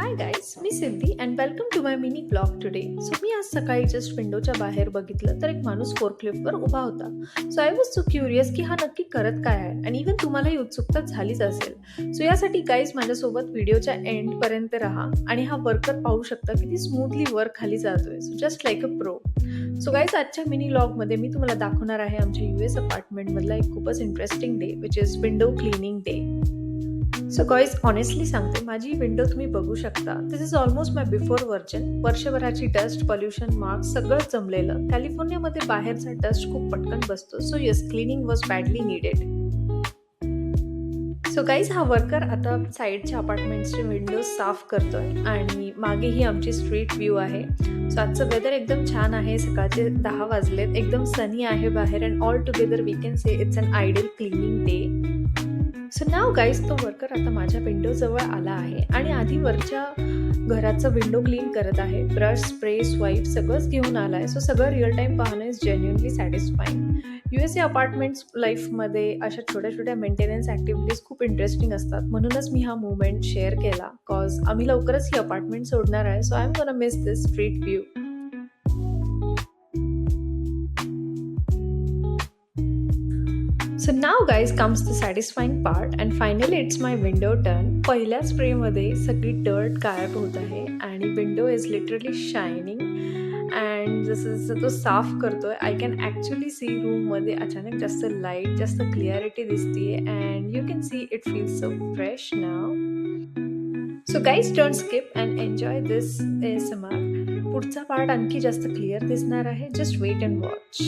हाय guys, मी Siddhi and welcome to my mini blog today. So मी आज सकाळी जस्ट विंडोच्या बाहेर बघितलं तर एक माणूस फोर्कलिफ्टवर उभा होता. So I was so curious की हा नक्की करत काय आहे आणि इव्हन तुम्हालाही उत्सुकता झालीच असेल. सो यासाठी गाईज माझ्यासोबत व्हिडिओच्या एंडपर्यंत राहा आणि हा वर्कर पाहू शकता किती स्मूथली वर्क खाली जातोय. So just like a pro. So guys आजच्या मिनी व्लॉगमध्ये मी तुम्हाला दाखवणार आहे आमच्या US अपार्टमेंटमधला एक खूपच interesting day which is window cleaning day. So guys honestly सांगते, माझी विंडो तुम्ही बघू शकता. This is almost my before version. वर्षभराची डस्ट, पॉल्युशन, मार्क्स सगळं जमलेलं. कॅलिफोर्नियामध्ये बाहेरचा डस्ट खूप पटकन बसतो. So yes, cleaning was badly needed. So guys हा वर्कर आता साईडच्या अपार्टमेंट्सचे विंडोज साफ करतोय आणि मागेही आमची स्ट्रीट व्ह्यू आहे. सो आजचं वेदर एकदम छान आहे. सकाळचे 10 वाजलेत. एकदम सनी आहे बाहेर and all together we can say it's an ideal cleaning day. So now guys तो वर्कर आता माझ्या विंडोजवळ आला आहे आणि आधी वरच्या घराचं विंडो क्लीन करत आहे. ब्रश, स्प्रे, स्वाईप सगळंच घेऊन आला आहे. सो सगळं रिअल टाईम पाहणं is genuinely satisfying. USA apartments लाईफमध्ये अशा छोट्या छोट्या मेंटेनन्स ॲक्टिव्हिटीज खूप इंटरेस्टिंग असतात. म्हणूनच मी हा मुवमेंट शेअर केला. कॉज आम्ही लवकरच ही अपार्टमेंट सोडणार आहे. So I am gonna miss this street view. So now guys comes the satisfying part and finally it's my window turn. पहिल्या स्प्रेमध्ये सगळी डर्ट गायब होत आहे आणि window is literally shining and जसं तो साफ करतोय आय कॅन ॲक्च्युली सी रूममध्ये अचानक जास्त लाईट, जास्त क्लिअरिटी दिसते and you can see it feels so fresh now. So guys don't skip and enjoy this ASMR. पुढचा पार्ट आणखी जास्त क्लिअर दिसणार आहे. Just wait and watch.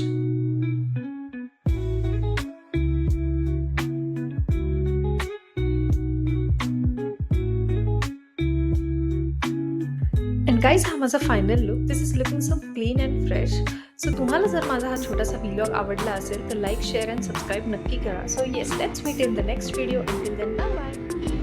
Guys हा माझा final look. This is looking so clean and fresh. So तुम्हाला जर माझा हा छोटासा व्लॉग आवडला असेल तर लाईक, शेअर अँड सबस्क्राईब नक्की करा. So yes, let's meet in the next video. Until then, bye bye.